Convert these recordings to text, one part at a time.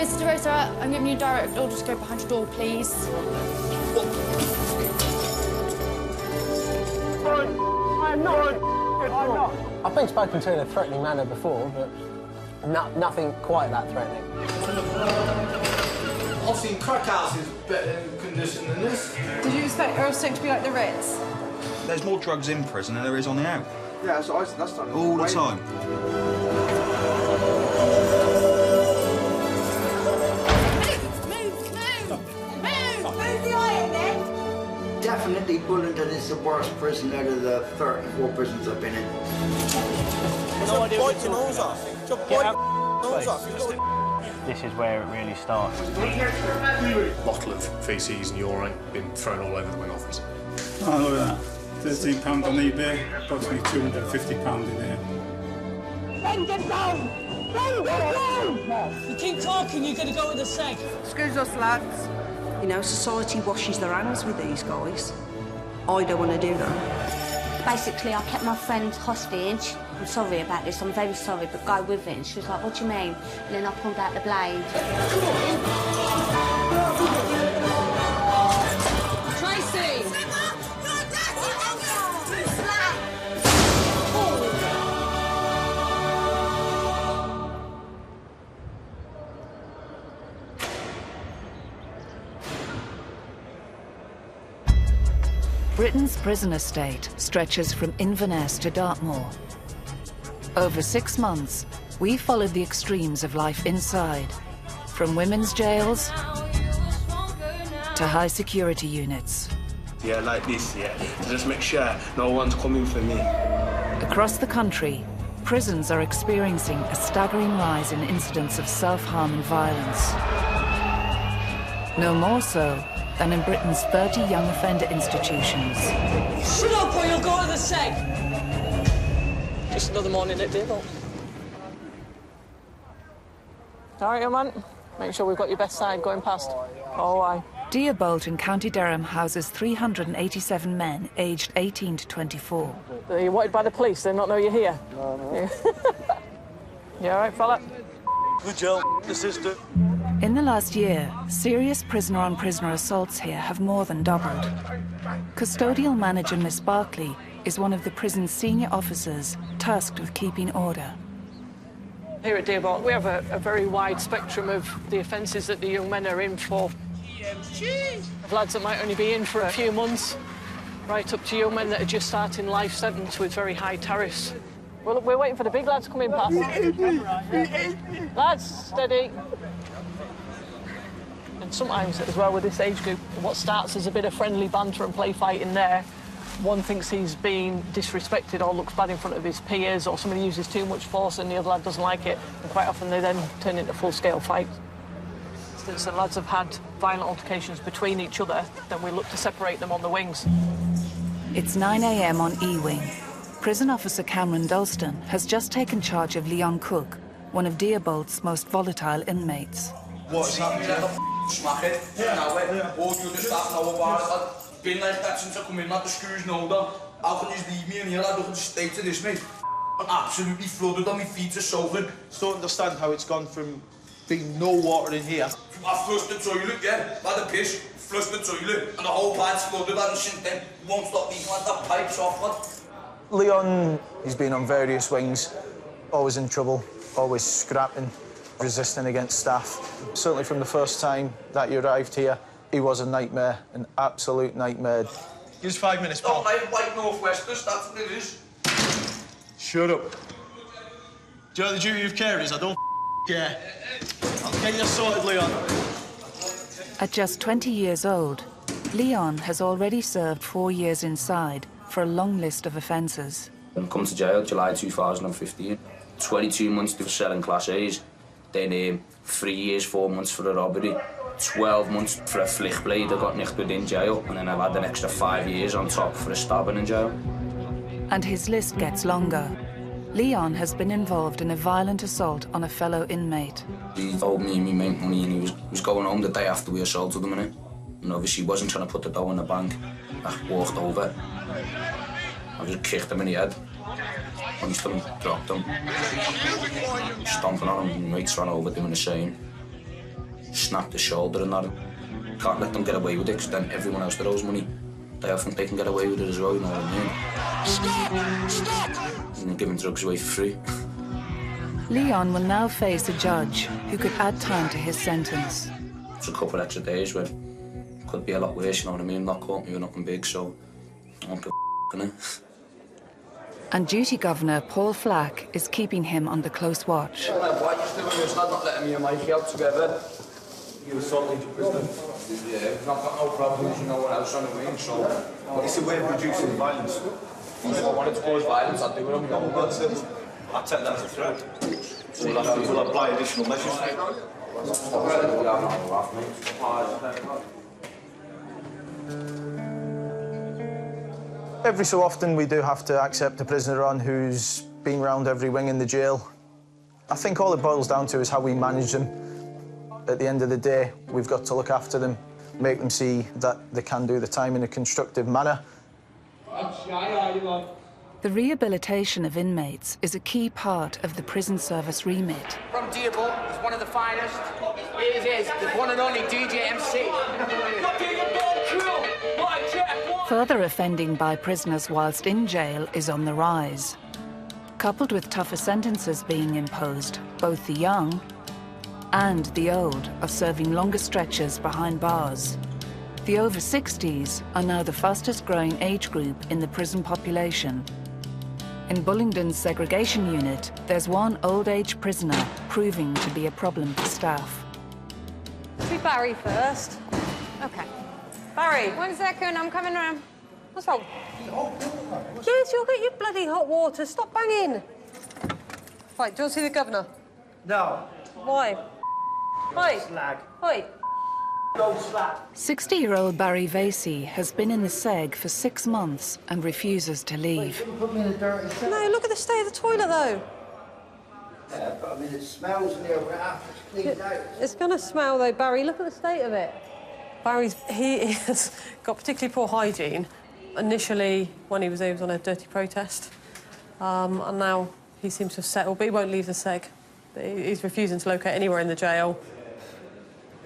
Mr. Rosa, I'm giving you direct orders to go behind your door, please. I'm not. I've been spoken to in a threatening manner before, but nothing quite that threatening. I've seen crack houses better condition than this. Did you expect earlstoke to be like the Ritz? There's more drugs in prison than there is on the out. Yeah, that's done. All the time. Definitely Bullingdon is the worst prison out of the 34 prisons I've been in. No idea what your nose off. Nose off. This is where it really starts. Bottle of faeces and urine been thrown all over the wing office. Oh, look at that. £13 on eBay, approximately £250 in here. Bend it down! Bend it down! You keep talking, you're going to go with the seg. Excuse us, lads. You know, society washes their hands with these guys. I don't want to do that. Basically, I kept my friend hostage. I'm sorry about this, I'm very sorry, but go with it. And she was like, what do you mean? And then I pulled out the blade. Tracy! Britain's prison estate stretches from Inverness to Dartmoor. Over 6 months, we followed the extremes of life inside, from women's jails to high-security units. Yeah, like this, yeah. To just make sure no one's coming for me. Across the country, prisons are experiencing a staggering rise in incidents of self-harm and violence. No more so than in Britain's 30 young offender institutions. Shut up or you'll go to the seg! Just another morning at deerbolt. All right, young man. Make sure we've got your best side going past. Oh, aye. Deerbolt in County Durham houses 387 men aged 18 to 24. Are you wanted by the police? They not know you're here? No. You all right, fella? Good job, the sister. In the last year, serious prisoner-on-prisoner assaults here have more than doubled. Custodial manager Miss Barkley is one of the prison's senior officers tasked with keeping order. Here at Deerbolt, we have a very wide spectrum of the offences that the young men are in for. Lads that might only be in for a few months, right up to young men that are just starting life sentence with very high tariffs. Well, look, we're waiting for the big lads to come in past. Lads, steady. And sometimes, as well, with this age group, what starts as a bit of friendly banter and play fighting there, one thinks he's being disrespected or looks bad in front of his peers, or somebody uses too much force and the other lad doesn't like it, and quite often they then turn into full-scale fights. Since the lads have had violent altercations between each other, then we look to separate them on the wings. It's 9 a.m. on E-Wing. Prison officer Cameron Dalston has just taken charge of Leon Cook, one of Deerbolt's most volatile inmates. What's happening? Smack it. Now, all you just have know about it. It's been like that since I come in, not the screws know that. How can you leave me in here? I look at the state of this, mate. I'm absolutely flooded on my feet are soaking. I don't understand how it's gone from being no water in here. I flushed the toilet, yeah. By the piss, flushed the toilet, and the whole pipe's flooded, and since then, won't stop leaking like that pipe's off, lad. Leon, he's been on various wings, always in trouble, always scrapping, resisting against staff. Certainly from the first time that he arrived here, he was a nightmare, an absolute nightmare. Give us 5 minutes, pal. Oh, white northwesters, that's what it is. Shut up. Do you know the duty of care is? I don't care. I'll get you sorted, Leon. At just 20 years old, Leon has already served 4 years inside for a long list of offences. I come to jail July 2015. 22 months for selling Class A's. Then 3 years, 4 months for a robbery. 12 months for a flick blade I got nicked within jail. And then I've had an extra 5 years on top for a stabbing in jail. And his list gets longer. Leon has been involved in a violent assault on a fellow inmate. He owed me and my mate money and he was going home the day after we assaulted him, innit? And obviously he wasn't trying to put the dough in the bank. I walked over. I just kicked him in the head. Punched him, dropped him. Stomping on him, and mates ran over doing the same. snap the shoulder and that. Can't let them get away with it, because then everyone else that owes money, they often they can get away with it as well, you know what I mean? Stop! And giving drugs away for free. Leon will now face a judge who could add time to his sentence. It's a couple extra days where could be a lot worse, you know what I mean? Not caught me with nothing big, so I don't give a f***, And Duty Governor Paul Flack is keeping him under close watch. Why are you doing this? Not letting me and Mikey out together. You assaulted your prisoner. Yeah, I've not got no problems, you know what else on the wing, so... But it's a way of reducing violence. If I wanted to cause violence, I'd do it on my own. That's it. I take that as a threat. We'll apply additional measures. Every so often we do have to accept a prisoner on who's been round every wing in the jail. I think all it boils down to is how we manage them. At the end of the day, we've got to look after them, make them see that they can do the time in a constructive manner. The rehabilitation of inmates is a key part of the prison service remit. From Deerbolt, he's one of the finest. He is, the one and only DJ MC. Further offending by prisoners whilst in jail is on the rise. Coupled with tougher sentences being imposed, both the young and the old are serving longer stretches behind bars. The over 60s are now the fastest growing age group in the prison population. In Bullingdon's segregation unit, there's one old age prisoner proving to be a problem for staff. Let's be Barry first. Okay. Barry. 1 second, I'm coming around. What's wrong? Yes, you'll get your bloody hot water. Stop banging. Right, do you want to see the governor? No. Why? Oi. Slag. Oi. No slag. 60-year-old Barry Vasey has been in the seg for 6 months and refuses to leave. Put me in the dirty cell. No, look at the state of the toilet, though. Yeah, but I mean, it smells in there after it's cleaned out. It's going to smell, though, Barry. Look at the state of it. He has got particularly poor hygiene. Initially, when he was on a dirty protest, and now he seems to have settled, but he won't leave the seg. He's refusing to locate anywhere in the jail.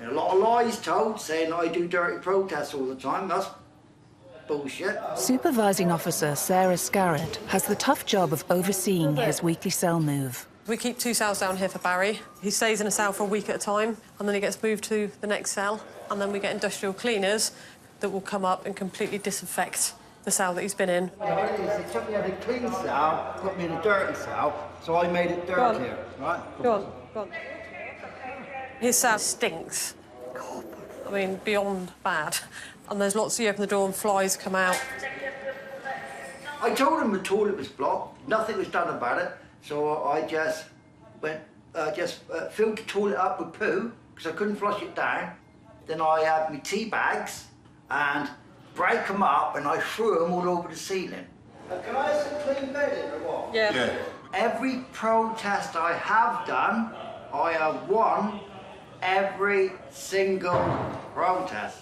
A lot of lies told, saying I do dirty protests all the time. That's bullshit. Supervising officer Sarah Scarrett has the tough job of overseeing his weekly cell move. We keep 2 cells down here for Barry. He stays in a cell for a week at a time, and then he gets moved to the next cell, and then we get industrial cleaners that will come up and completely disinfect the cell that he's been in. They took me out of a clean cell, put me in a dirty cell, so I made it dirtier, right? Go on, go on. His cell stinks. I mean, beyond bad. And there's lots, you open the door and flies come out. I told him the toilet was blocked, nothing was done about it, so I just went, filled the toilet up with poo, because I couldn't flush it down. Then I had my tea bags and break them up, and I threw them all over the ceiling. Can I have some clean bedding or what? Yeah. Every protest I have done, I have won every single protest.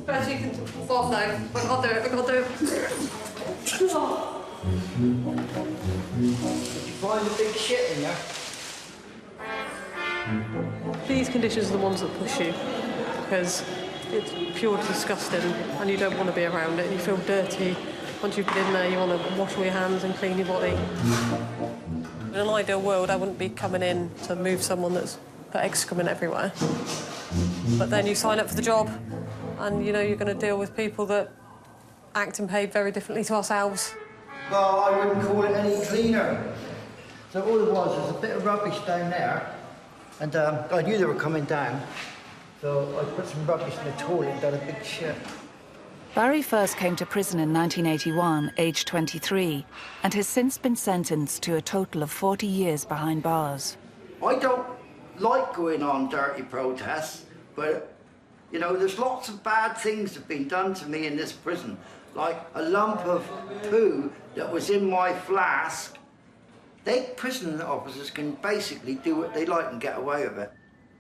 As you can both know, we've got to do it, we've got to do it. Did you find the big shit in there? These conditions are the ones that push you, because it's pure disgusting and you don't want to be around it. You feel dirty. Once you've been in there, you want to wash all your hands and clean your body. In an ideal world, I wouldn't be coming in to move someone that's put excrement everywhere. But then you sign up for the job and you know you're going to deal with people that act and behave very differently to ourselves. Well, I wouldn't call it any cleaner. So all it was a bit of rubbish down there, and I knew they were coming down, so I put some rubbish in the toilet and done a big shit. Barry first came to prison in 1981, aged 23, and has since been sentenced to a total of 40 years behind bars. I don't like going on dirty protests, but, you know, there's lots of bad things that have been done to me in this prison, like a lump of poo that was in my flask. Prison officers can basically do what they like and get away with it.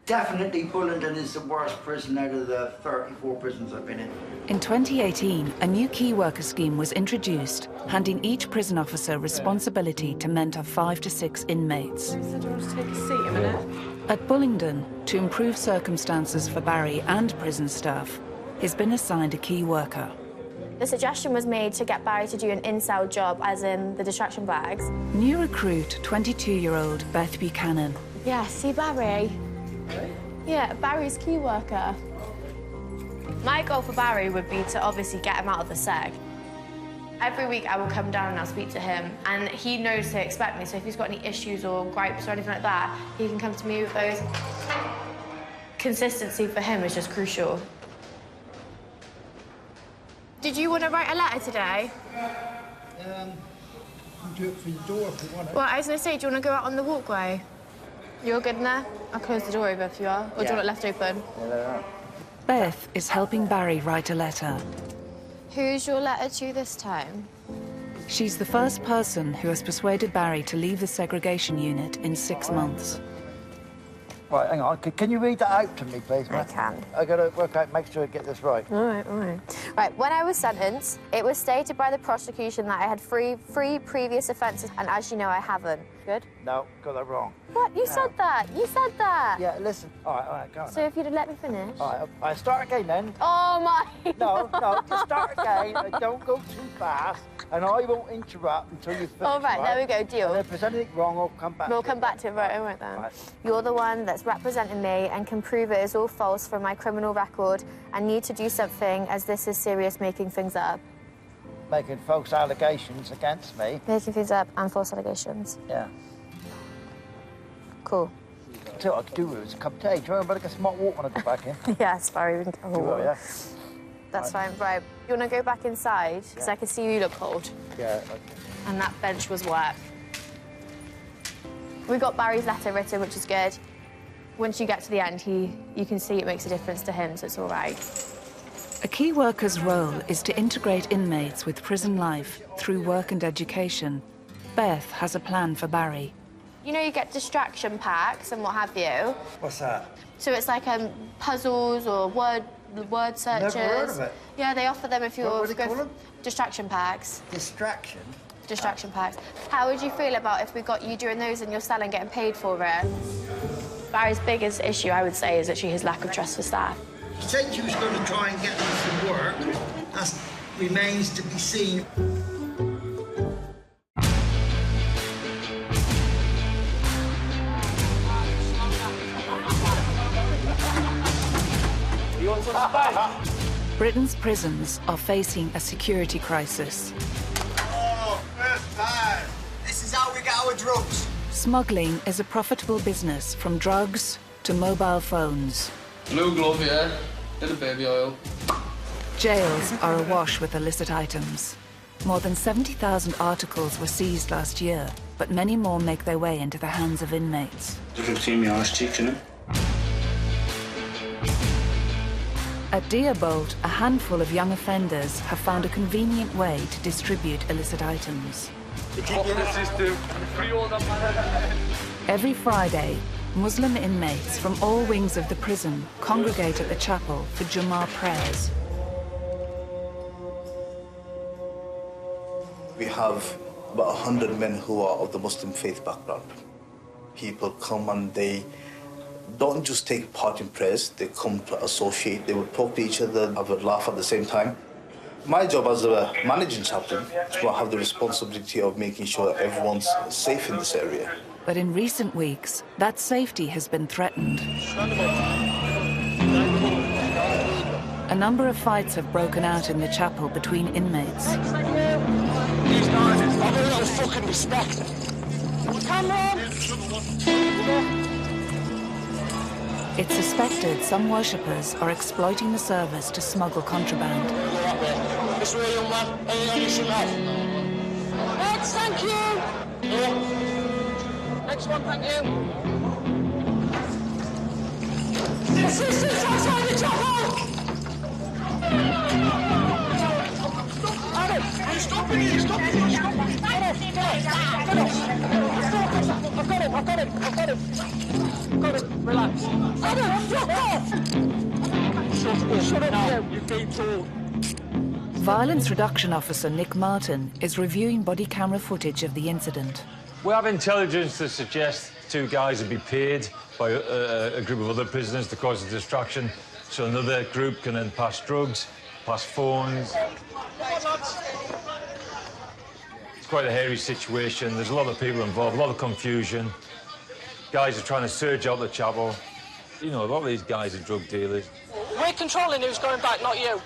Definitely Bullingdon is the worst prison out of the 34 prisons I've been in. In 2018, a new key worker scheme was introduced, handing each prison officer responsibility to mentor 5 to 6 inmates. Take a seat a minute. At Bullingdon, to improve circumstances for Barry and prison staff, he's been assigned a key worker. The suggestion was made to get Barry to do an in-cell job, as in the distraction bags. New recruit, 22-year-old Beth Buchanan. Yeah, see Barry? Yeah, Barry's key worker. My goal for Barry would be to obviously get him out of the seg. Every week I will come down and I'll speak to him, and he knows to expect me, so if he's got any issues or gripes or anything like that, he can come to me with those. Consistency for him is just crucial. Did you want to write a letter today? You do it for your door if you want it. Well, I was going to say, do you want to go out on the walkway? You're good in there? I'll close the door over if you are. Or do you want it left open? Yeah, Beth is helping Barry write a letter. Who's your letter to this time? She's the first person who has persuaded Barry to leave the segregation unit in 6 months. Right, hang on. Can you read that out to me, please? I can. I got to work out, make sure I get this right. All right, all right. Right, when I was sentenced, it was stated by the prosecution that I had three previous offences, and as you know, I haven't. Good? No, got that wrong. What? You said that. You said that. Yeah, listen. All right, go on. So if you'd have let me finish. All right, start again then. Oh, my. No, just start again. Don't go too fast, and I won't interrupt until you finish. All right, there we go, deal. And if there's anything wrong, I'll come back. We'll come back to it, right, all right then. Right. You're the one that's representing me and can prove it is all false from my criminal record and need to do something, as this is serious making things up. Making false allegations against me. Making things up and false allegations. Yeah. Cool. Tell you what I could do with is a cup of tea. Do you remember I get some hot water when I go back in? Yeah, sorry, we can go. You will, yeah? That's fine. Right, you want to go back inside? Because I can see you look cold. Yeah, okay. And that bench was work. We got Barry's letter written, which is good. Once you get to the end, you can see it makes a difference to him, so it's all right. A key worker's role is to integrate inmates with prison life through work and education. Beth has a plan for Barry. You know, you get distraction packs and what have you. What's that? So it's like puzzles or word searches. Never heard of it. Yeah, they offer them if you're... What do they call them? Distraction packs. Distraction? Distraction packs. How would you feel about if we got you doing those in your cell and getting paid for it? Barry's biggest issue, I would say, is actually his lack of trust for staff. She said she was going to try and get me some work. That remains to be seen. Britain's prisons are facing a security crisis. Oh, first time. This is how we get our drugs. Smuggling is a profitable business, from drugs to mobile phones. Blue glove, yeah. Bit of baby oil. Jails are awash with illicit items. More than 70,000 articles were seized last year, but many more make their way into the hands of inmates. You can see me arse cheek, innit? At Deerbolt, a handful of young offenders have found a convenient way to distribute illicit items. Every Friday, Muslim inmates from all wings of the prison congregate at the chapel for Jummah prayers. We have about 100 men who are of the Muslim faith background. People come and they don't just take part in prayers, they come to associate, they would talk to each other, have a laugh at the same time. My job as a managing chaplain is to have the responsibility of making sure everyone's safe in this area. But in recent weeks, that safety has been threatened. A number of fights have broken out in the chapel between inmates. These guys, have a little fucking respect. Come on! It's suspected some worshippers are exploiting the service to smuggle contraband. This way, young man. Anything you should have. Next, thank you! Next one, thank you. Assistance outside the chapel! Stop it! Stop it! Stop it! I've got it! I've got him. Got him. Relax. Adam, shut up! Shut up, you've been told. Violence Reduction Officer Nick Martin is reviewing body camera footage of the incident. We have intelligence to suggest 2 guys would be paid by a group of other prisoners to cause a distraction, so another group can then pass drugs, pass phones. It's quite a hairy situation. There's a lot of people involved, a lot of confusion. Guys are trying to surge out the chapel. You know, a lot of these guys are drug dealers. We're controlling who's going back, not you.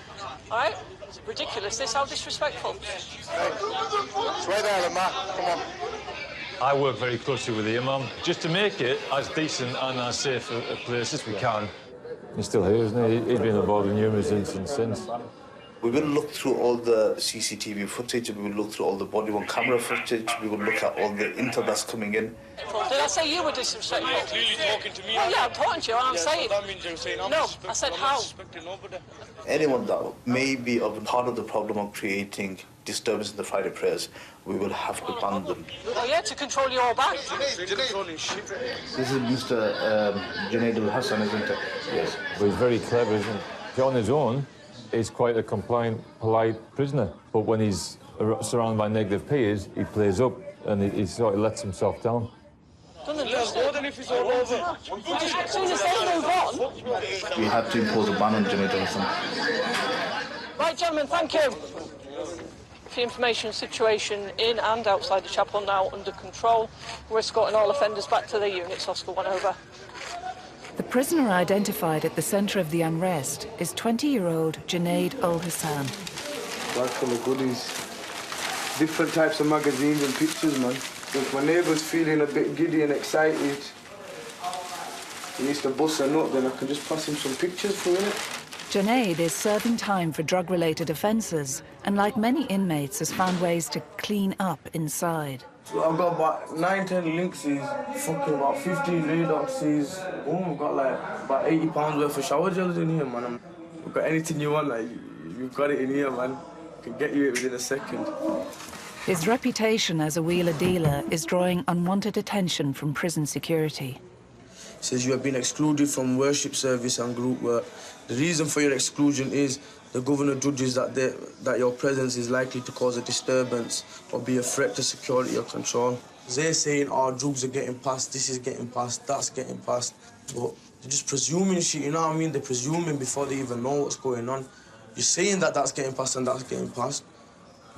All right? It's ridiculous. This how disrespectful. It's right there, Matt. Come on. I work very closely with the imam, just to make it as decent and as safe a place as we can. He's still here, isn't he? He's been involved in numerous incidents since. We will look through all the CCTV footage, we will look through all the body-worn camera footage, we will look at all the intel that's coming in. Did I say you were disrespectful? You're clearly talking to me. Well, yeah, I'm talking to you, and I'm saying... That means you're saying I'm no, I said how. Anyone that may be a part of the problem of creating disturbance in the Friday prayers, we will have to ban them. Oh, yeah, to control your back. This is Mr. Junaid al-Hassan, isn't it? Yes. But he's very clever, isn't he? On his own, he's quite a compliant, polite prisoner. But when he's surrounded by negative peers, he plays up and he sort of lets himself down. Let's go then if it's all over. As soon as they move on... We have to impose a ban on Junaid al-Hassan. Right, gentlemen, thank you. The information situation in and outside the chapel now under control. We're escorting all offenders back to their units. Oscar 1 over. The prisoner identified at the centre of the unrest is 20-year-old Junaid al-Hassan. Bag full of goodies. Different types of magazines and pictures, man. If my neighbour's feeling a bit giddy and excited, he needs to bust a nut, then I can just pass him some pictures for a minute. Junaid is serving time for drug-related offences and, like many inmates, has found ways to clean up inside. So I've got about 9-10 Lynxes, fucking about 15 Redoxes. Oh, I've got like about £80 worth of shower gels in here, man. I've got anything you want, like, you've got it in here, man. I can get you it within a second. His reputation as a wheeler dealer is drawing unwanted attention from prison security. It says you have been excluded from worship service and group work. The reason for your exclusion is the governor judges that your presence is likely to cause a disturbance or be a threat to security or control. They're saying, oh, drugs are getting passed, this is getting passed, that's getting passed. But they're just presuming shit, you know what I mean? They're presuming before they even know what's going on. You're saying that that's getting passed and that's getting passed.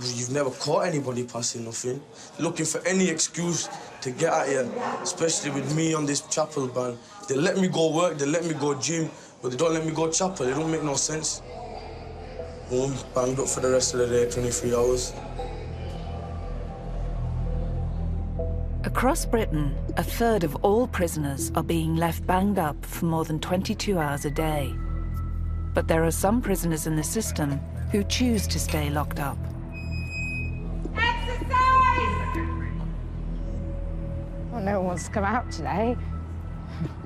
You've never caught anybody passing nothing. Looking for any excuse to get at you, especially with me on this chapel ban. They let me go work, they let me go gym, but they don't let me go chapel. It don't make no sense. Boom, banged up for the rest of the day, 23 hours. Across Britain, a third of all prisoners are being left banged up for more than 22 hours a day. But there are some prisoners in the system who choose to stay locked up. Well, no one wants to come out today.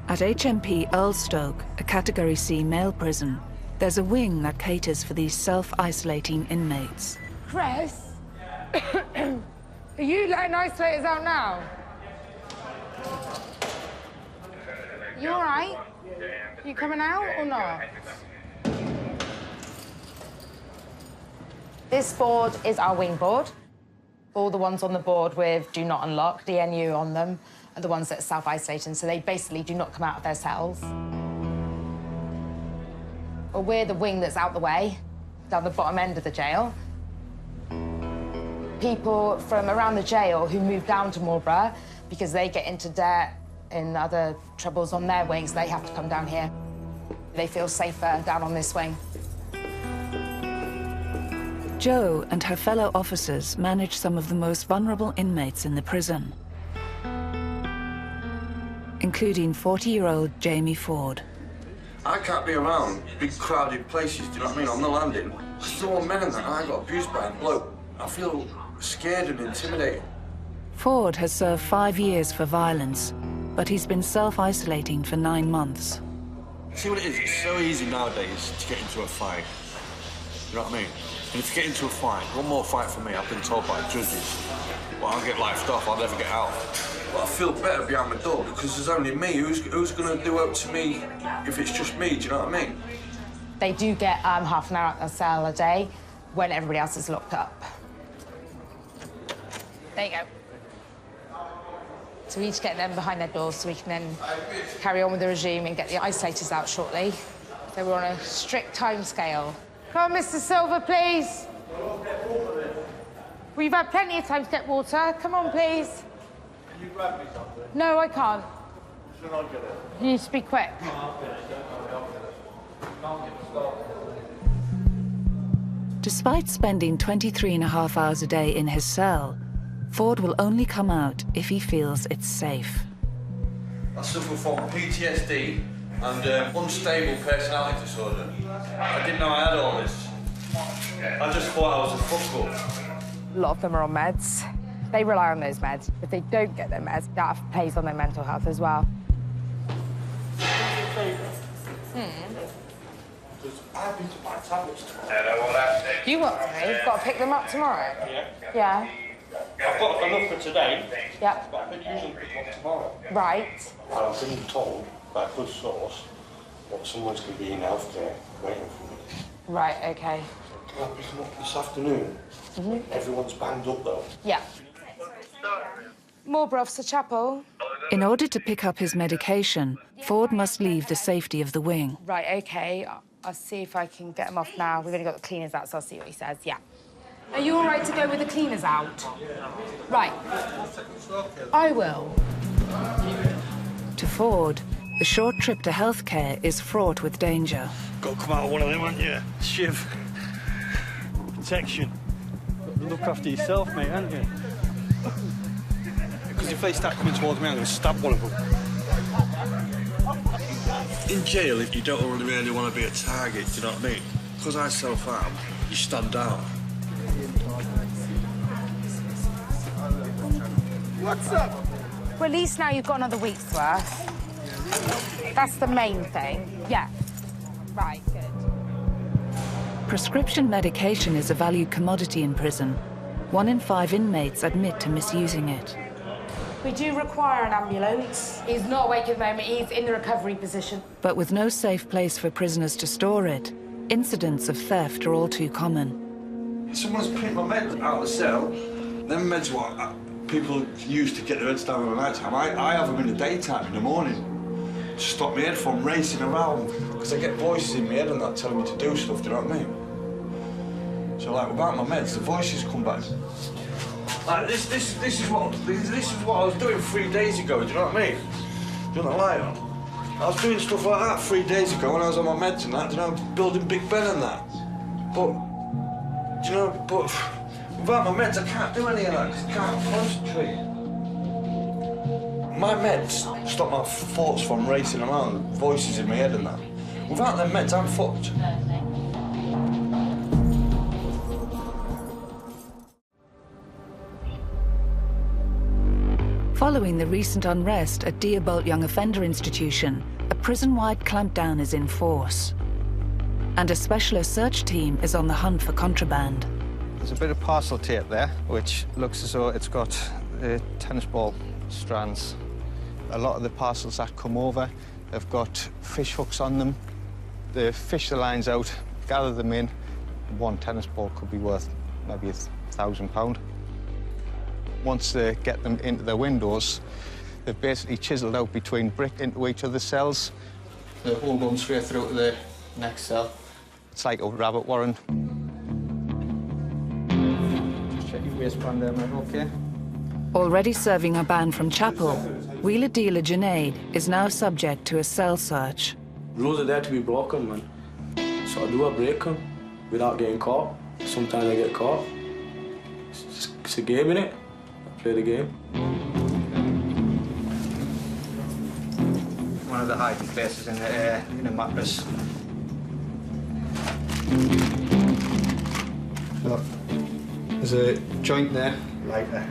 At HMP Earlstoke, a Category C male prison, there's a wing that caters for these self-isolating inmates. Chris? Are you letting isolators out now? You all right? You coming out or not? This board is our wing board. All the ones on the board with do not unlock, DNU on them, are the ones that are self-isolating, so they basically do not come out of their cells. Well, we're the wing that's out the way, down the bottom end of the jail. People from around the jail who move down to Marlborough because they get into debt and other troubles on their wings, they have to come down here. They feel safer down on this wing. Jo and her fellow officers manage some of the most vulnerable inmates in the prison, including 40-year-old Jamie Ford. I can't be around big crowded places, do you know what I mean? On the landing, there's so many men that I got abused by a bloke. I feel scared and intimidated. Ford has served 5 years for violence, but he's been self-isolating for 9 months. See what it is? It's so easy nowadays to get into a fight. You know what I mean? And if you get into a fight, one more fight for me, I've been told by judges, well, I'll get lifed off, I'll never get out. But I feel better behind my door because there's only me. Who's going to do out to me if it's just me? Do you know what I mean? They do get half an hour at the cell a day when everybody else is locked up. There you go. So we each get them behind their doors so we can then carry on with the regime and get the isolators out shortly. So we're on a strict time scale. Come on, Mr. Silver, please. We've had plenty of time to get water. Come on, please. Can you grab me something? No, I can't. Should I get it? You need to be quick. Despite spending 23.5 hours a day in his cell, Ford will only come out if he feels it's safe. I suffer from PTSD and unstable personality disorder. I didn't know I had all this. I just thought I was a fuckboy. A lot of them are on meds. They rely on those meds. If they don't get their meds, that plays on their mental health as well. I've been to my tablets tomorrow. You want to? You've got to pick them up tomorrow? Yeah. Yeah. I've got enough for today. Yep. But I could use them pick up tomorrow. Right. I've been told by a good source that someone's going to be in healthcare waiting for me. Right, OK. Can I pick them up this afternoon? Everyone's banged up, though. Yeah. More Officer Chapel. In order to pick up his medication, Ford must leave the safety of the wing. Right, OK. I'll see if I can get them off now. We've only got the cleaners out, so I'll see what he says. Yeah. Are you all right to go with the cleaners out? Right. I will. To Ford, the short trip to healthcare is fraught with danger. Got to come out of one of them, haven't you? Shiv. Protection. Got to look after yourself, mate, haven't you? Because if they start coming towards me, I'm going to stab one of them. In jail, if you don't really want to be a target, do you know what I mean? Because I self-harm, you stand down. What's up? Well, at least now you've got another week's worth. That's the main thing. Yeah. Right, good. Prescription medication is a valued commodity in prison. 1 in 5 inmates admit to misusing it. We do require an ambulance. He's not awake at the moment. He's in the recovery position. But with no safe place for prisoners to store it, incidents of theft are all too common. Someone's printed my meds out of the cell. Them meds what people use to get their heads down in the night time. I have them in the daytime, in the morning, to stop my head from racing around. Because I get voices in my head and that telling me to do stuff, do you know what I mean? So, like, without my meds, the voices come back. Like, this is what I was doing 3 days ago, do you know what I mean? Doing a lie on. I was doing stuff like that 3 days ago when I was on my meds and that, do you know, building Big Ben and that. But, do you know, without my meds, I can't do any of that because I can't concentrate. My meds stop my thoughts from racing around, voices in my head and that. Without them meds, I'm fucked. Following the recent unrest at Deerbolt Young Offender Institution, a prison-wide clampdown is in force. And a specialist search team is on the hunt for contraband. There's a bit of parcel tape there, which looks as though it's got tennis ball strands. A lot of the parcels that come over have got fish hooks on them. They fish the lines out, gather them in. One tennis ball could be worth maybe £1,000. Once they get them into their windows, they've basically chiselled out between brick into each of the cells. The hole going straight through to the next cell. It's like a rabbit warren. Just check your waistband there, mate, OK? Already serving a ban from Chapel, wheeler dealer Junaid is now subject to a cell search. Rules are there to be broken, man. So I do, I break them without getting caught. Sometimes I get caught. It's a game, innit? I play the game. One of the hiding places in a mattress. Look, there's a joint there, right there.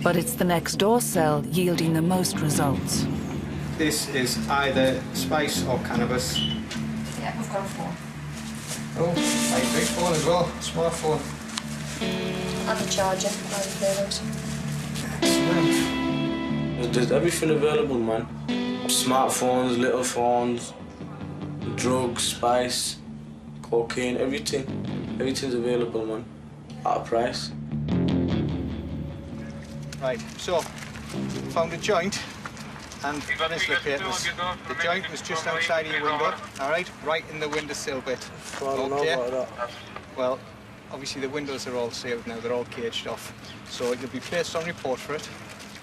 But it's the next door cell yielding the most results. This is either spice or cannabis. Yeah, we've got a phone. Oh, my big phone as well, smartphone. And a charger, There's everything available, man. Smartphones, little phones, drugs, spice, cocaine, everything. Everything's available, man. At a price. Right, so, found a joint, and this look here, the joint was just outside of your window, all right in the windowsill bit. I don't know about that. Well, obviously the windows are all sealed now, they're all caged off, so you'll be placed on report for it.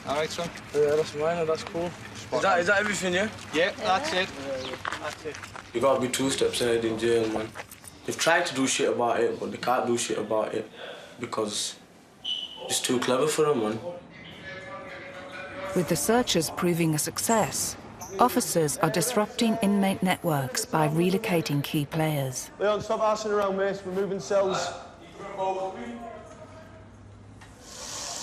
All right, son? Yeah, that's mine, that's cool. Is that everything, yeah? Yeah, that's it. That's it. You gotta be 2 steps ahead in jail, man. They've tried to do shit about it, but they can't do shit about it because it's too clever for them, man. With the searches proving a success, officers are disrupting inmate networks by relocating key players. Leon, stop arsing around, mate. We're moving cells.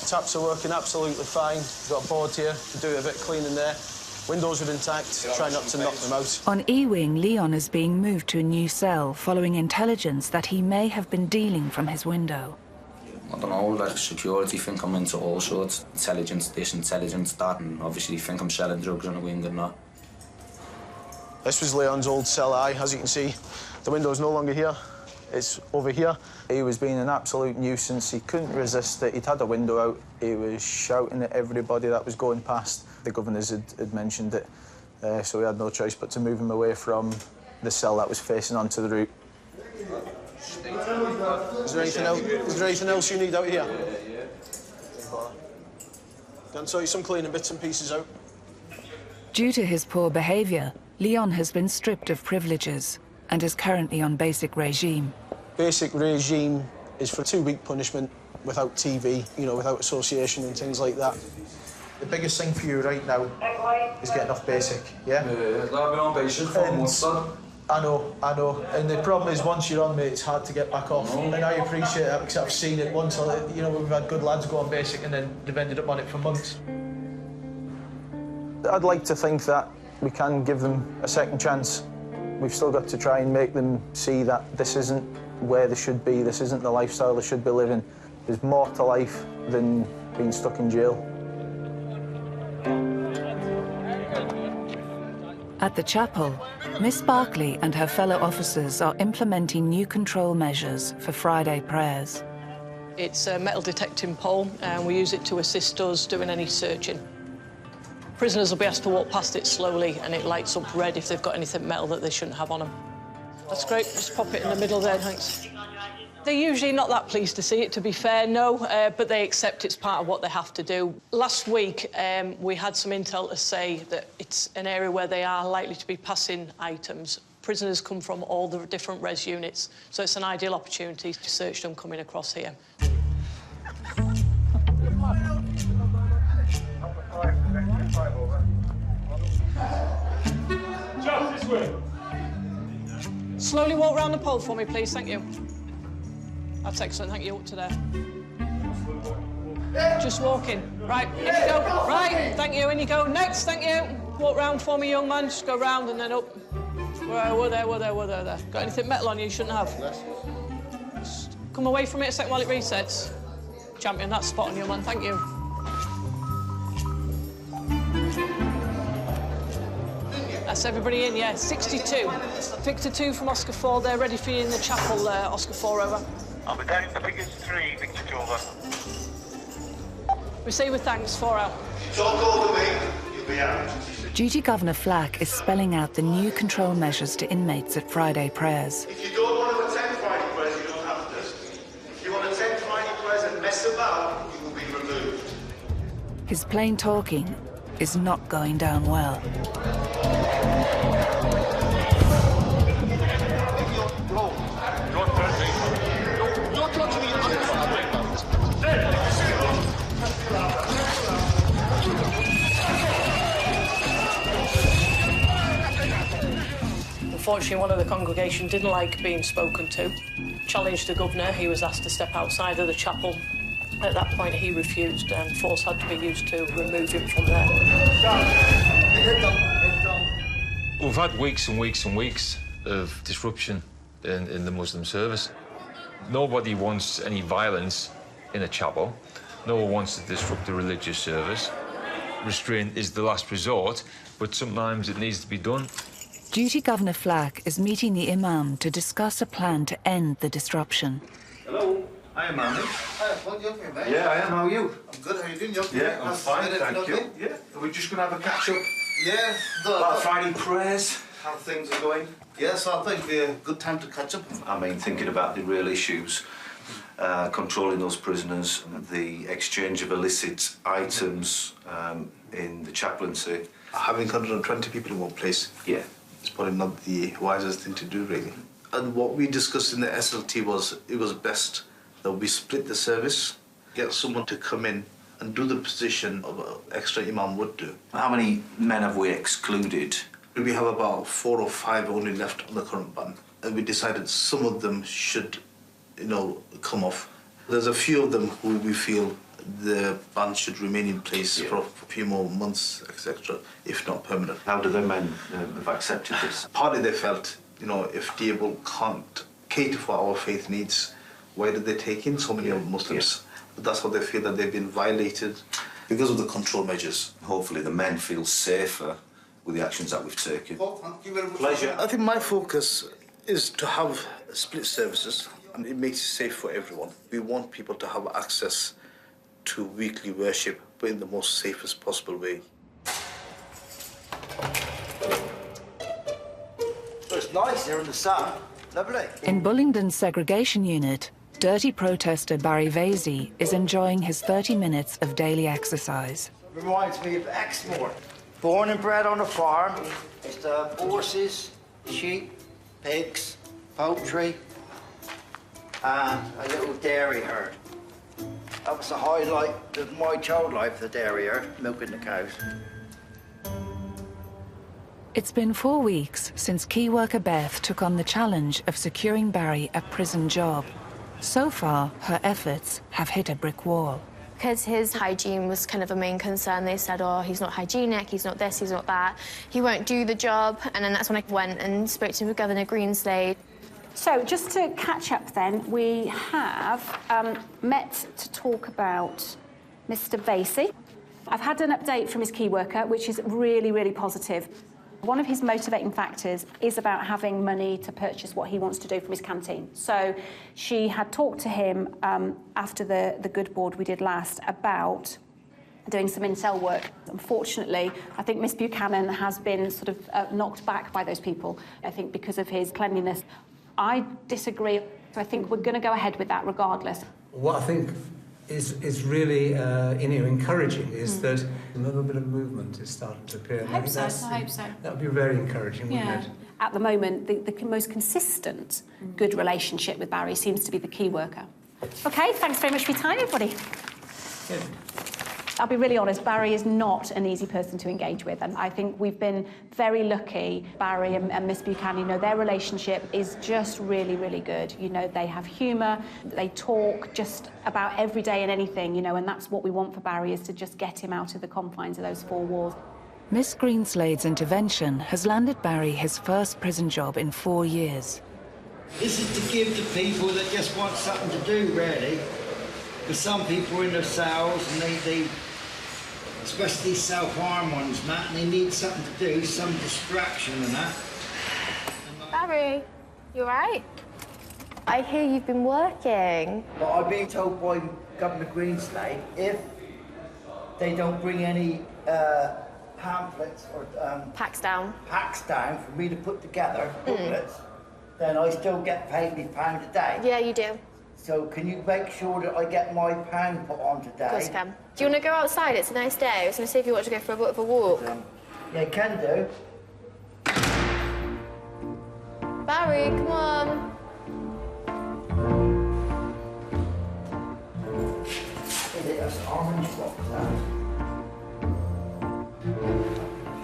Taps are working absolutely fine. We've got a board here to do a bit of cleaning there. Windows are intact. Try not to knock them out. On E-Wing, Leon is being moved to a new cell following intelligence that he may have been dealing from his window. I don't know, like security think I'm into all sorts. Intelligence this, intelligence that, and obviously think I'm selling drugs on a wing and that. This was Leon's old cell eye. As you can see, the window's no longer here. It's over here. He was being an absolute nuisance. He couldn't resist it. He'd had a window out. He was shouting at everybody that was going past. The governors had mentioned it, so we had no choice but to move him away from the cell that was facing onto the route. Is there anything else you need out here? Can I sort you some cleaning bits and pieces out? Due to his poor behaviour, Leon has been stripped of privileges and is currently on basic regime. Basic regime is for a 2-week punishment without TV, you know, without association and things like that. The biggest thing for you right now is getting off basic, yeah? Yeah, I've been on basic for a month, son. I know. And the problem is once you're on, mate, it's hard to get back off. And I appreciate that because I've seen it once. You know, we've had good lads go on basic and then they've ended up on it for months. I'd like to think that we can give them a second chance. We've still got to try and make them see that this isn't where they should be, this isn't the lifestyle they should be living. There's more to life than being stuck in jail. At the chapel, Miss Barkley and her fellow officers are implementing new control measures for Friday prayers. It's a metal detecting pole, and we use it to assist us doing any searching. Prisoners will be asked to walk past it slowly, and it lights up red if they've got anything metal that they shouldn't have on them. That's great. Just pop it in the middle there, thanks. They're usually not that pleased to see it, to be fair, no, but they accept it's part of what they have to do. Last week, we had some intel to say that it's an area where they are likely to be passing items. Prisoners come from all the different res units, so it's an ideal opportunity to search them coming across here. Just this way. Slowly walk round the pole for me, please, thank you. That's excellent, thank you, up to there. Just walking. Right, in you go. Right, thank you, in you go. Next, thank you. Walk round for me, young man. Just go round and then up. We're there. Got anything metal on you shouldn't have? Just come away from it a second while it resets. Champion, that's spot on, young man, thank you. That's everybody in, yeah. 62. Victor 2 from Oscar 4, they're ready for you in the chapel, Oscar 4, over. I'll be down for Biggest 3, Victor 2, over. Receive with thanks, 4 out. Talk over me, you'll be out. Duty Governor Flack is spelling out the new control measures to inmates at Friday prayers. If you don't want to attend Friday prayers, you don't have to. If you want to attend Friday prayers and mess about, you will be removed. His plain talking is not going down well. Unfortunately, one of the congregation didn't like being spoken to. Challenged the governor, he was asked to step outside of the chapel. At that point, he refused, and force had to be used to remove him from there. We've had weeks and weeks and weeks of disruption in the Muslim service. Nobody wants any violence in a chapel. No one wants to disrupt the religious service. Restraint is the last resort, but sometimes it needs to be done. Duty Governor Flack is meeting the Imam to discuss a plan to end the disruption. Hello, I am Andy. Hi, you okay, mate? Yeah, I am. How are you? I'm good. How you doing? You okay? Yeah, I'm fine, thank you. Yeah, are we just going to have a catch-up? Yeah. About Friday prayers, how things are going? Yes, I think a good time to catch up. I mean, thinking about the real issues, controlling those prisoners, the exchange of illicit items in the chaplaincy. Having 120 people in one place, yeah, it's probably not the wisest thing to do, really. And what we discussed in the SLT was it was best that we split the service, get someone to come in and do the position of an extra imam would do. How many men have we excluded? We have about 4 or 5 only left on the current ban, and we decided some of them should, come off. There's a few of them who we feel the ban should remain in place for a few more months, etc., if not permanent. How do the men have accepted this? Partly they felt, if deerbolt can't cater for our faith needs, why did they take in so many Muslims? But that's how they feel that they've been violated because of the control measures. Hopefully the men feel safer with the actions that we've taken. Thank you very much. Pleasure. I think my focus is to have split services, and it makes it safe for everyone. We want people to have access to weekly worship, but in the most safest possible way. It's nice here in the sun. Lovely. In Bullingdon's segregation unit, dirty protester Barry Vasey is enjoying his 30 minutes of daily exercise. Reminds me of Exmoor. Born and bred on a farm. It's the horses, sheep, pigs, poultry, and a little dairy herd. That was the highlight of my child life, the dairy herd, milking the cows. It's been 4 weeks since key worker Beth took on the challenge of securing Barry a prison job. So far, her efforts have hit a brick wall. Because his hygiene was kind of a main concern. They said, oh, he's not hygienic, he's not this, he's not that. He won't do the job. And then that's when I went and spoke to Governor Greenslade. So just to catch up then, we have met to talk about Mr. Vasey. I've had an update from his key worker, which is really, really positive. One of his motivating factors is about having money to purchase what he wants to do from his canteen. So she had talked to him after the good board we did last about doing some in-cell work. Unfortunately, I think Miss Buchanan has been sort of knocked back by those people, I think because of his cleanliness. I disagree, so I think we're going to go ahead with that regardless. What I think is really encouraging is that a little bit of movement is starting to appear. I hope so. That would be very encouraging, wouldn't it? At the moment, the most consistent good relationship with Barry seems to be the key worker. OK, thanks very much for your time, everybody. Good. I'll be really honest, Barry is not an easy person to engage with, and I think we've been very lucky, Barry and Miss Buchanan, their relationship is just really, really good. They have humour, they talk just about every day and anything, and that's what we want for Barry, is to just get him out of the confines of those 4 walls. Miss Greenslade's intervention has landed Barry his first prison job in 4 years. This is to give to people that just want something to do, really. Because some people are in their cells and they especially self-harm ones, Matt, and they need something to do, some distraction and that. Barry, you all right? I hear you've been working. But I've been told by Governor Greenslade, if they don't bring any pamphlets or packs down for me to put together, booklets, then I still get paid me £1 a day. Yeah, you do. So can you make sure that I get my £1 put on today? Of course I can. Do you want to go outside? It's a nice day. I was going to see if you want to go for a bit of a walk. Yeah, can do. Barry, come on. That's an orange box, that.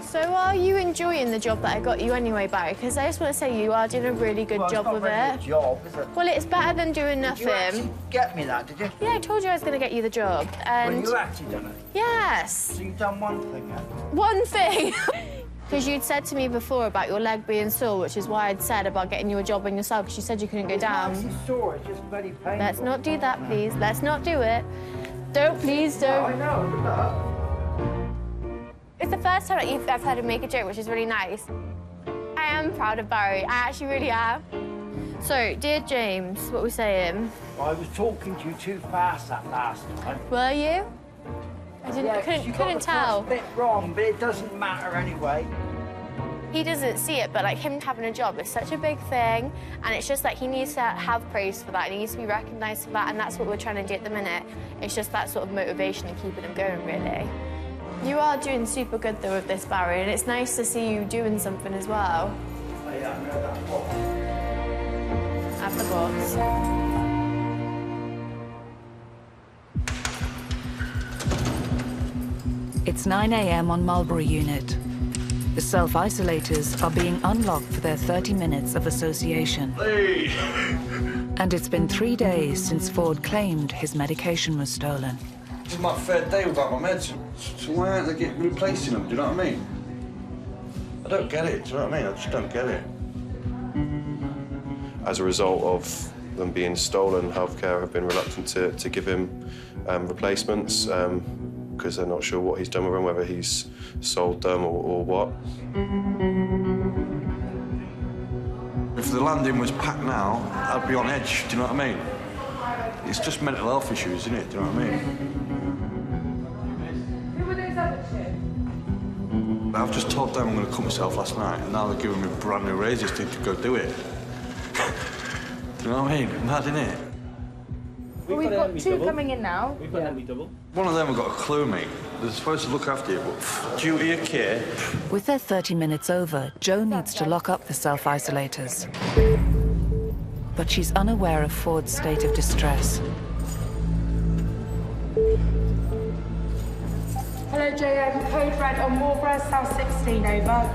So are you enjoying the job that I got you anyway, Barry? Because I just want to say you are doing a really good job with it. It's not really a job, is it? Well, it's better than doing nothing. Did you actually get me that, did you? Yeah, I told you I was going to get you the job. And Well, you actually done it? Yes. So you've done one thing, then? One thing. Because you'd said to me before about your leg being sore, which is why I'd said about getting you a job in your cell, because you said you couldn't go down. It's not actually sore, it's just very painful. Let's not do that, please. Let's not do it. Don't, please don't. I know, good luck. It's the first time that I've heard him make a joke, which is really nice. I am proud of Barry. I actually really am. So, dear James, what are we saying? I was talking to you too fast that last time. Were you? I didn't. Yeah, couldn't tell. A bit wrong, but it doesn't matter anyway. He doesn't see it, but like him having a job is such a big thing, and it's just like he needs to have praise for that, and he needs to be recognised for that, and that's what we're trying to do at the minute. It's just that sort of motivation and keeping him going, really. You are doing super good though with this, Barry, and it's nice to see you doing something as well. Oh, yeah, I know that box. Have the box. It's 9 a.m. on Mulberry Unit. The self-isolators are being unlocked for their 30 minutes of association. Hey! And it's been 3 days since Ford claimed his medication was stolen. This is my third day without my meds, so why aren't they getting replacing them? Do you know what I mean? I don't get it, do you know what I mean? I just don't get it. As a result of them being stolen, healthcare have been reluctant to give him replacements because they're not sure what he's done with them, whether he's sold them or what. If the landing was packed now, I'd be on edge, do you know what I mean? It's just mental health issues, isn't it? Do you know what I mean? Who were those other two? I've just told them I'm going to cut myself last night, and now they're giving me brand new raises to go do it. Do you know what I mean? Mad, innit? Well, we've got two coming in now. We've got an double. One of them have got a clue, mate. They're supposed to look after you, but duty of care. With their 30 minutes over, Jo needs to lock up the self-isolators. But she's unaware of Ford's state of distress. Hello, JM. Code red on Marlborough, South 16, over.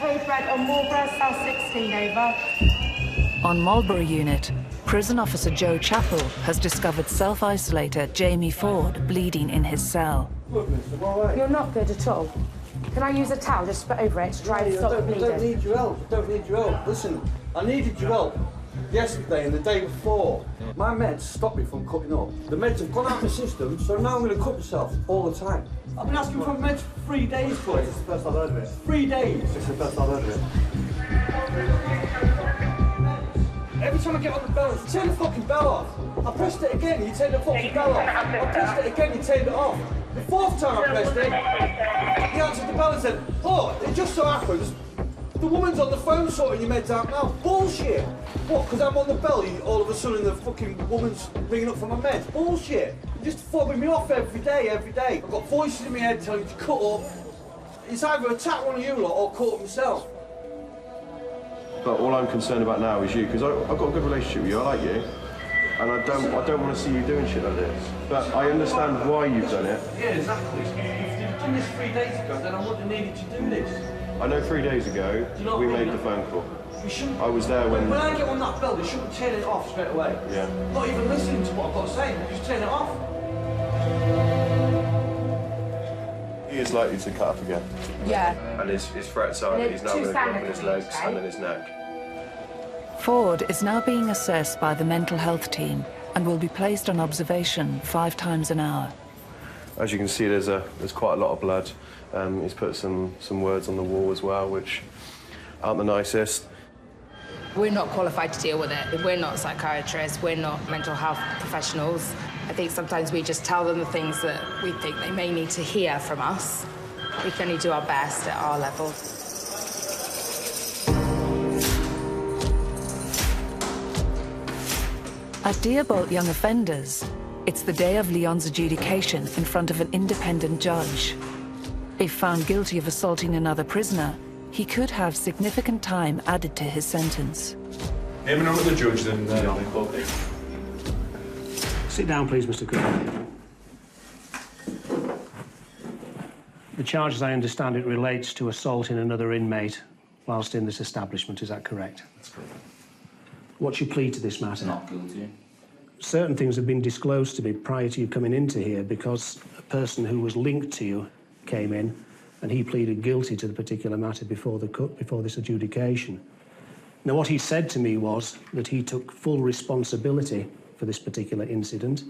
Code red on Marlborough, South 16, over. On Mulberry Unit, prison officer Joe Chappell has discovered self-isolator Jamie Ford bleeding in his cell. You're not good at all. Can I use a towel just put over it to try and stop the bleeding? I don't need your help. I don't need your help. Listen, I needed your help yesterday and the day before. My meds stopped me from cutting up. The meds have gone out of my system, so now I'm going to cut myself all the time. I've been asking for meds for 3 days, boys. This is the first I've heard of it. 3 days. This is the first I've heard of it. Every time I get on the bell, you turn the fucking bell off. I pressed it again, you turn the fucking bell off. I pressed it again, you turned it off. The fourth time I pressed it, he answered the bell and said, "Oh, it just so happens the woman's on the phone sorting your meds out now." Bullshit! What, because I'm on the bell, all of a sudden the fucking woman's ringing up for my meds? Bullshit! You're just fobbing me off every day. I've got voices in my head telling me to cut up. It's either attack one of you lot or cut up myself. But all I'm concerned about now is you, because I've got a good relationship with you, I like you, and I don't want to see you doing shit like this. But I understand why you've done it. Yeah, exactly. If you'd done this 3 days ago, then I wouldn't have needed to do this. I know 3 days ago, we made the phone call. I was there when... When I get on that bell, they shouldn't turn it off straight away. Yeah. Not even listening to what I've got to say, just turn it off. He is likely to cut up again. Yeah. And his threats are that he's now going to go up in his legs and in his neck. Ford is now being assessed by the mental health team and will be placed on observation 5 times an hour. As you can see, there's quite a lot of blood. He's put some words on the wall as well, which aren't the nicest. We're not qualified to deal with it. We're not psychiatrists. We're not mental health professionals. I think sometimes we just tell them the things that we think they may need to hear from us. We can only do our best at our level. At Deerbolt Young Offenders, it's the day of Leon's adjudication in front of an independent judge. If found guilty of assaulting another prisoner, he could have significant time added to his sentence. Name and number of the judge, then. Sit down, please, Mr. Cooper. The charge, as I understand it, relates to assaulting another inmate whilst in this establishment. Is that correct? That's correct. What's your plea to this matter? Not guilty. Certain things have been disclosed to me prior to you coming into here because a person who was linked to you came in and he pleaded guilty to the particular matter before this adjudication. Now, what he said to me was that he took full responsibility for this particular incident.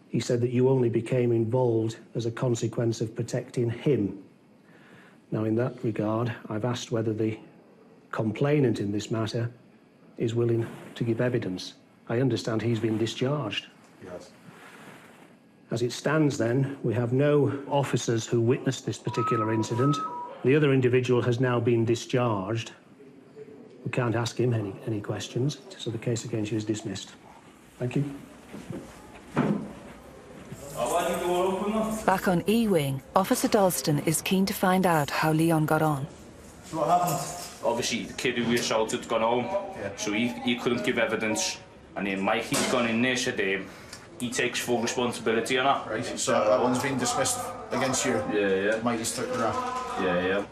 He said that you only became involved as a consequence of protecting him. Now, in that regard, I've asked whether the complainant in this matter is willing to give evidence. I understand he's been discharged. Yes. As it stands, then, we have no officers who witnessed this particular incident. The other individual has now been discharged. We can't ask him any questions, so the case against you is dismissed. Thank you. Back on E-Wing, Officer Dalston is keen to find out how Leon got on. So what happened? Obviously, the kid who we assaulted had gone home, so he couldn't give evidence. And then Mikey's gone in there, said he takes full responsibility on that. Right, so that one's been dismissed against you? Yeah. Mikey's took the rap? Yeah.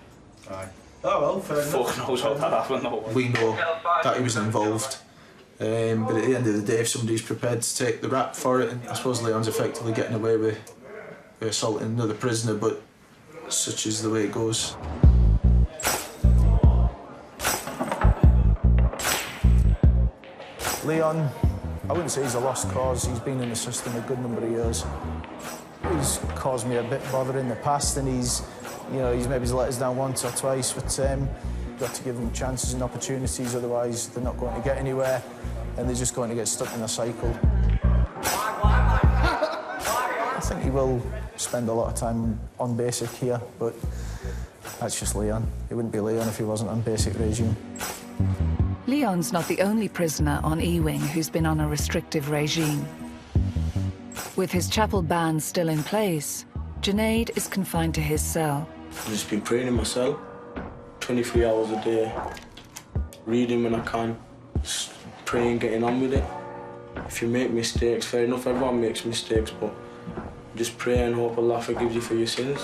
Aye. Oh well, fair enough. Fuck knows how that happened though. We know that he was involved. But at the end of the day, if somebody's prepared to take the rap for it, and I suppose Leon's effectively getting away with assaulting another prisoner, but such is the way it goes. Leon, I wouldn't say he's a lost cause. He's been in the system a good number of years. He's caused me a bit bother in the past, and he's maybe let us down once or twice, but got to give them chances and opportunities, otherwise they're not going to get anywhere, and they're just going to get stuck in a cycle. I think he will spend a lot of time on basic here, but that's just Leon. He wouldn't be Leon if he wasn't on basic regime. Leon's not the only prisoner on E-Wing who's been on a restrictive regime. With his chapel ban still in place, Junaid is confined to his cell. I've just been praying in my cell, 23 hours a day, reading when I can, just praying, getting on with it. If you make mistakes, fair enough, everyone makes mistakes, but just pray and hope Allah forgives you for your sins.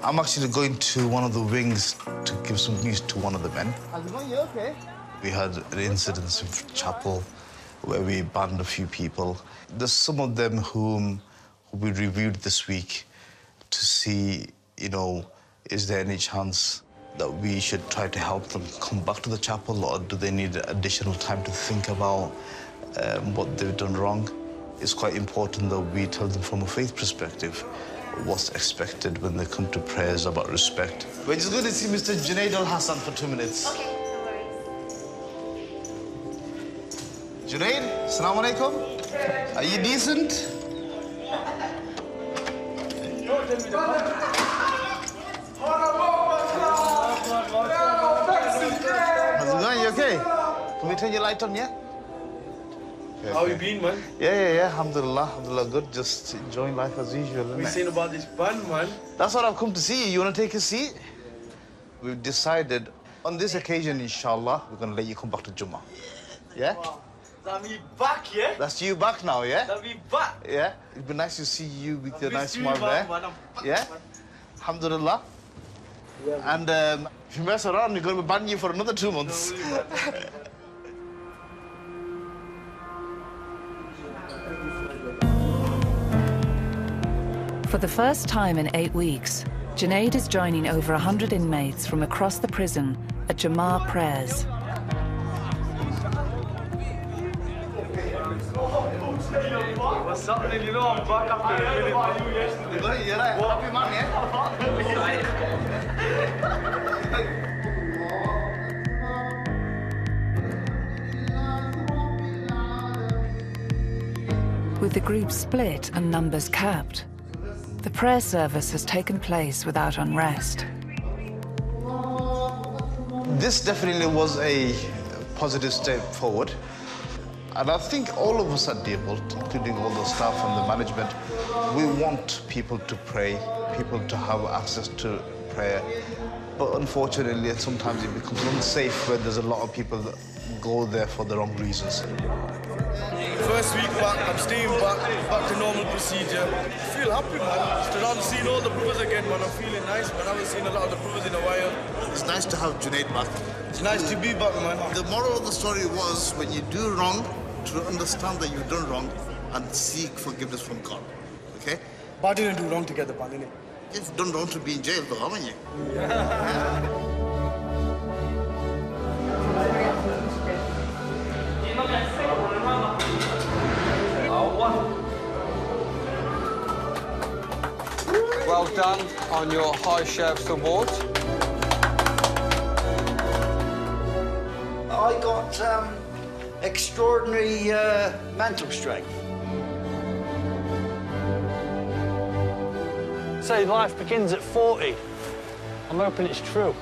I'm actually going to one of the wings to give some news to one of the men. You okay? We had an incident in chapel where we banned a few people. There's some of them whom we reviewed this week to see, is there any chance that we should try to help them come back to the chapel, or do they need additional time to think about what they've done wrong? It's quite important that we tell them from a faith perspective what's expected when they come to prayers about respect. We're just going to see Mr. Junaid Al-Hassan for 2 minutes. Okay, no worries. Junaid, assalamu alaikum. Are you decent? How's it going? You okay? Can we turn your light on, yeah? How you been, man? Yeah. Alhamdulillah, good. Just enjoying life as usual, We've seen about this bun, man. That's what I've come to see you. You want to take a seat? We've decided on this occasion, inshallah, we're going to let you come back to Jummah. Yeah? Wow. That me back, yeah? That's you back now, yeah? That me back. Yeah? It'd be nice to see you with your nice you, smile there. man. Yeah? Alhamdulillah. Yeah, and if you mess around, we're going to ban you for another 2 months. For the first time in 8 weeks, Junaid is joining over 100 inmates from across the prison at Jummah prayers. What's happening? I'm back after a minute. You're right. Happy man, yeah? With the group split and numbers capped, the prayer service has taken place without unrest. This definitely was a positive step forward. And I think all of us at deerbolt, including all the staff and the management, we want people to pray, people to have access to prayer. But unfortunately, sometimes it becomes unsafe when there's a lot of people that go there for the wrong reasons. First week back, I'm staying back to normal procedure. I feel happy, man. Just around seeing all the brothers again, man. I'm feeling nice, man. I haven't seen a lot of the brothers in a while. It's nice to have Junaid back. It's nice to be back, man. The moral of the story was when you do wrong, to understand that you've done wrong and seek forgiveness from God, okay? But I didn't do wrong to get the ban, innit? You've done wrong to be in jail, though, haven't you? Well done on your High Sheriff's Award. I got extraordinary mental strength. Say life begins at 40. I'm hoping it's true.